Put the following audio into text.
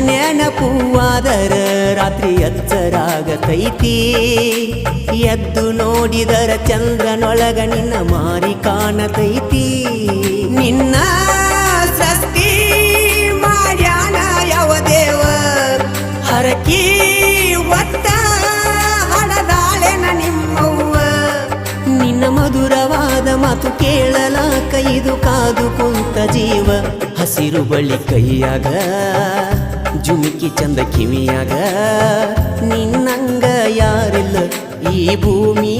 ನೆನಪುವಾದರ ರಾತ್ರಿ ಎಚ್ಚರಾಗತೈತಿ ಎದ್ದು ನೋಡಿದರ ಚಂದ್ರನೊಳಗ ನಿನ್ನ ಮಾರಿ ಕಾಣತೈತಿ ನಿನ್ನ ಸೃಷ್ಟಿ ಮಾಡ್ಯಾನ ಯಾವ ದೇವ ಹರಕಿ ಒತ್ತ ಹಡದಾಳೆನ ನಿಮ್ಮವ್ವ ನಿನ್ನ ಮಧುರವಾದ ಮಾತು ಕೇಳಲಾಕ ಇದು ಕಾದು ಕುಂತ ಜೀವ ಹಸಿರು ಬಳ್ಳಿ ಕೈಯಾಗ ಜುಮಿಕಿ ಚಂದ ಕಿವಿಯಾಗ ನಿನ್ನಂಗ ಯಾರಿಲ್ಲ ಈ ಭೂಮಿ